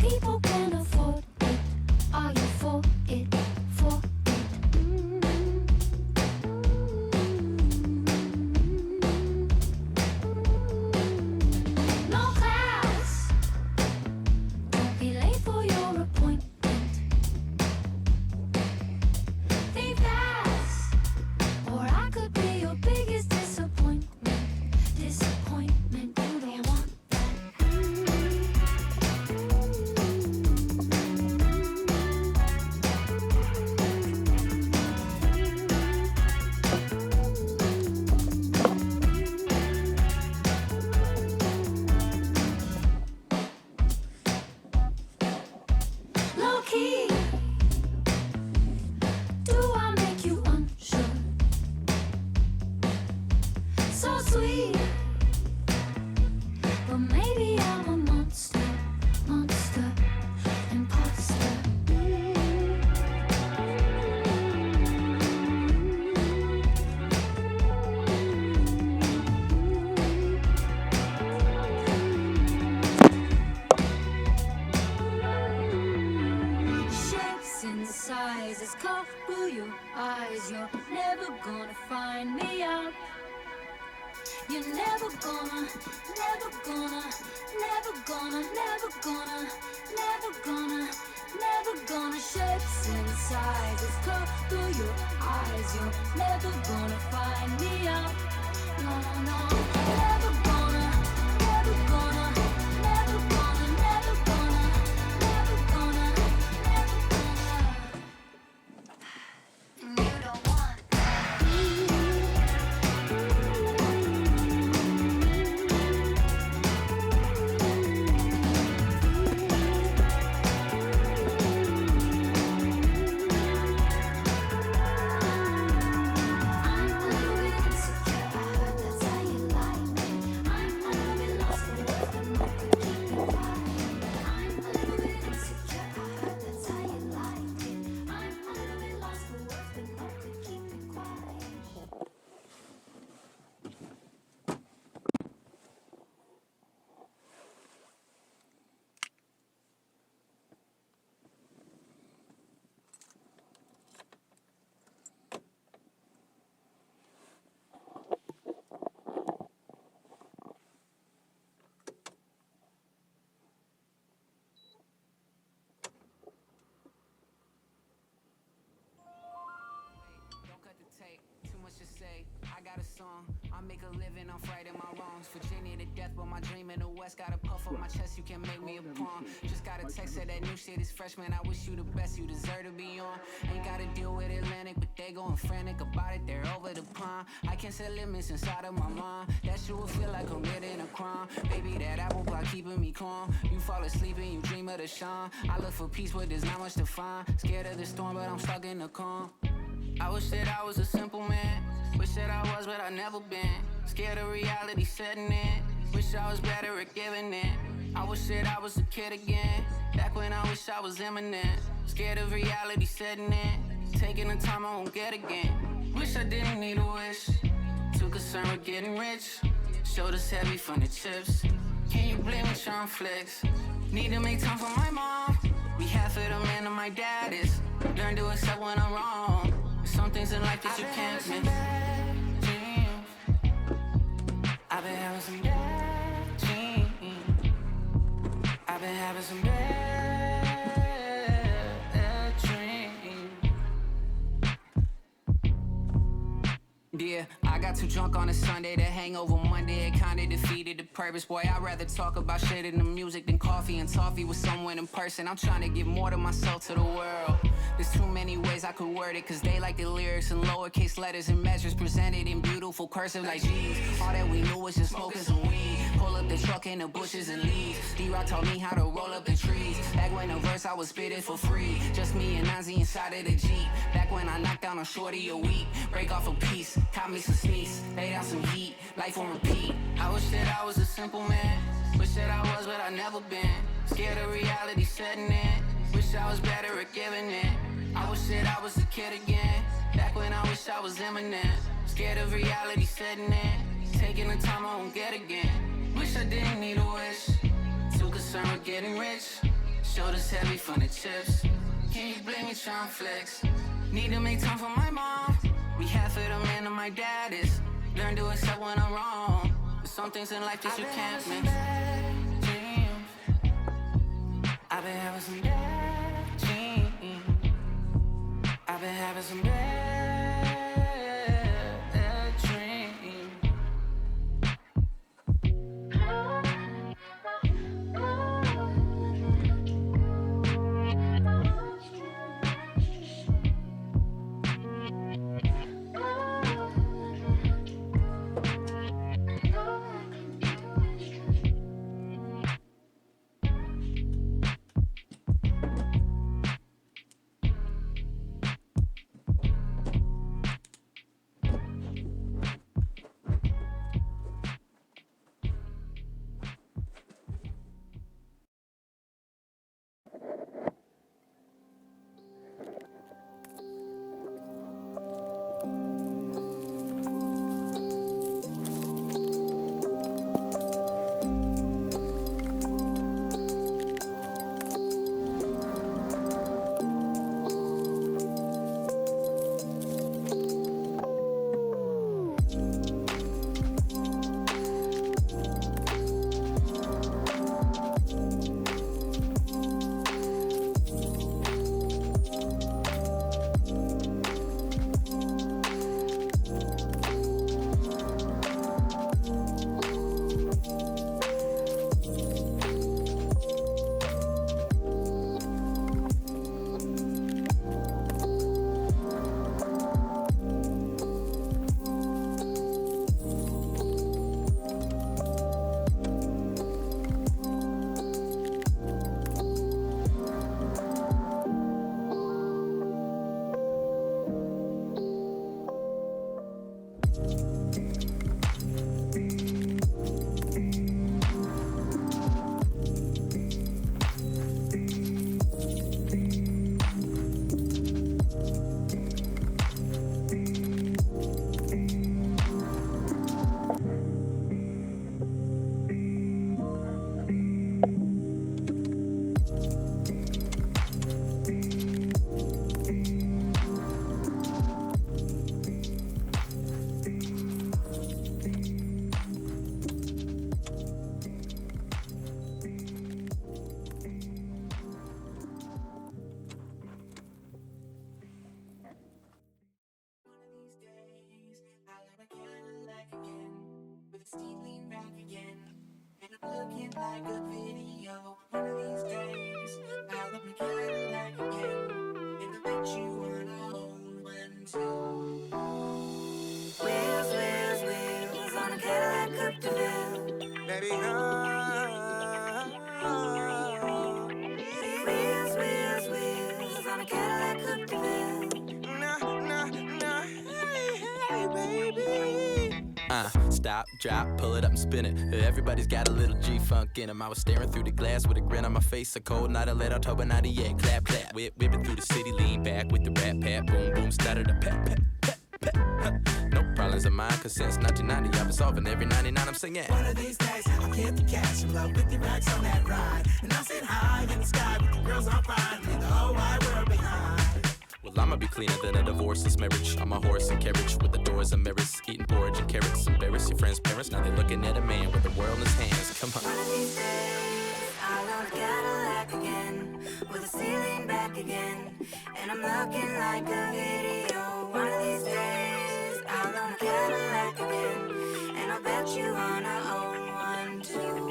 people can afford it. Are you for it? For no class. Don't be late for your appointment. Think fast, or I could be your biggest disappointment. Disappointment, you don't want that. Low key, do I make you unsure? So sweet, but maybe I'm a monster, monster, imposter. Shapes and sizes cover your eyes. You're never gonna find me out. You're never gonna, never gonna, never gonna, never gonna, never gonna, never gonna. Shapes and sizes cover your eyes. You're never gonna find me out. No, no, never gonna, never gonna, never gonna, never gonna, never gonna, never gonna. You don't want I'm a little bit insecure, that's how you like me. I'm a little bit lost for words, but no could keep it quiet. I'm a little bit insecure, that's how you like me. I'm a little bit lost for words, but no could keep it quiet. Don't cut the tape, too much to say. I got a song, I make a living off righting my wrongs. Virginia to death, but my dream in the West. Got a puff on my chest, you can make me a pawn. Just got a text that new shit is fresh, man. I wish you the best, you deserve to be on. Ain't gotta deal with Atlantic, but they going frantic about it, they're over the pond. I can't set limits inside of my mind. That shit will feel like committing a crime. Baby, that apple pie keeping me calm. You fall asleep and you dream of the shine. I look for peace, but there's not much to find. Scared of the storm, but I'm stuck in the calm. I wish that I was a simple man. Wish that I was, but I never been. Scared of reality setting in. Wish I was better at giving in. I wish that I was a kid again. Back when I wish I was Eminem. Scared of reality setting in. Taking the time I won't get again. Wish I didn't need a wish. Too concerned with getting rich. Shoulders heavy from the chips. Can you blame me trying flex? Need to make time for my mom. We half of the man of my dad is. Learn to accept when I'm wrong. Some things in life that you can't miss. I've been having some bad dreams. I've been having some bad dreams. Yeah, I got too drunk on a Sunday. The hangover Monday, it kinda defeated the purpose. Boy, I'd rather talk about shit in the music than coffee and toffee with someone in person. I'm trying to give more to myself to the world. There's too many ways I could word it, cause they like the lyrics in lowercase letters and measures presented in beautiful cursive like G's. All that we knew was just smoking some weed. Pull up the truck in the bushes and leaves. D-Rock taught me how to roll up the trees. Back when the verse I was spitting for free. Just me and Nazi inside of the Jeep. Back when I knocked down on Shorty a week. Break off a piece, caught me some sneaks. Laid out some heat, life on repeat. I wish that I was a simple man. Wish that I was, but I never been. Scared of reality setting in. Wish I was better at giving in. I wish that I was a kid again. Back when I wish I was Eminem. Scared of reality setting in. Taking the time I won't get again. Wish I didn't need a wish. Too concerned with getting rich. shoulders heavy from the chips. Can you blame me trying flex? Need to make time for my mom. We half of the man of my dad is. Learn to accept when I'm wrong. There's some things in life that you can't mix. I've been having some bad dreams. I've been having some bad dreams. Lean back again, and I'm looking like a video. One of these days, I'll look Cadillac again, and I bet you wanna hold one too. Wheels, wheels, wheels on a Cadillac Coupe de Ville. Baby, wheels, wheels, wheels on a Cadillac Coupe de Ville. Nah, nah, nah, hey, baby. Stop, drop, pull it up and spin it. Everybody's got a little G-funk in them. I was staring through the glass with a grin on my face. A cold night, I let October 98. Clap, clap, whipping through the city. Lean back with the rap, pat, boom, boom, started a pat, pat, pat, pat. No problems of mine, cause since 1990 I've been solving every 99 I'm singing. One of these days, I'll get the cash in love with the racks on that ride. And I'll sit high in the sky with the girls on fire. Leave the whole wide world behind. Well, I'ma be cleaner than a divorceless marriage. I'm a horse and carriage with the doors and mirrors. Eating porridge and carrots. Embarrass your friends' parents. Now they're looking at a man with the world in his hands. Come on. One of these days, I'll own a Cadillac again, with a ceiling back again, and I'm looking like a video. One of these days, I'll own a Cadillac again, and I'll bet you wanna own one too.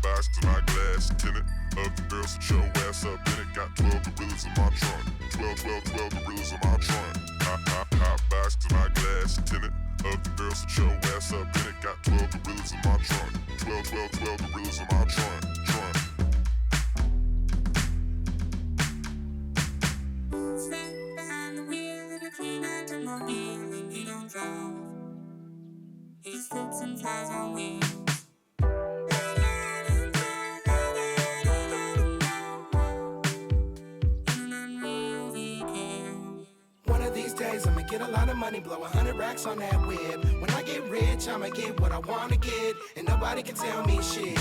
Box to my glass tinted. Other girls to show ass up in it. Got 12 gorillas in my trunk. 12 gorillas in my trunk. Hot box to my glass tinted. Other girls to show ass up in it. Got 12 gorillas in my trunk. 12 gorillas in my trunk. Sit behind the wheel in a clean automobile and he don't drive. He slips and flies on wings. days I'ma get a lot of money, blow 100 racks on that whip. When I get rich, I'ma get what I wanna get, and nobody can tell me shit.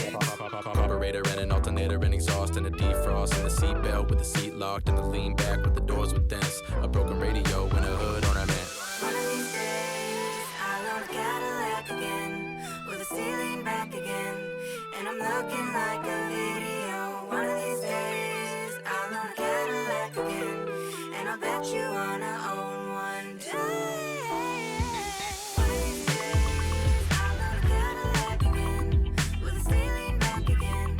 Carburetor and an alternator and exhaust and a defrost and a seatbelt with the seat locked and the lean back with the doors with dents. A broken radio and a hood on our man. One of these days, I'll own a Cadillac again, with the ceiling back again, and I'm looking like a video. One of these days, I'll own a Cadillac again, and I'll bet you wanna own one day. One of these days, I'll own a Cadillac again, with the ceiling back again,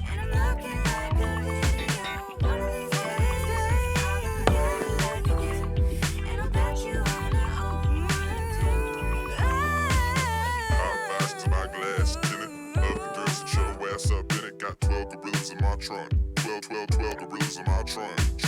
and I'm looking like a video. One of these days, I'll own a Cadillac again, and I'll bet you wanna own one too. How fast is my glass tinted? Other girls that show ass up in it. Got 12 gorillas in my trunk. 12 gorillas in my trunk.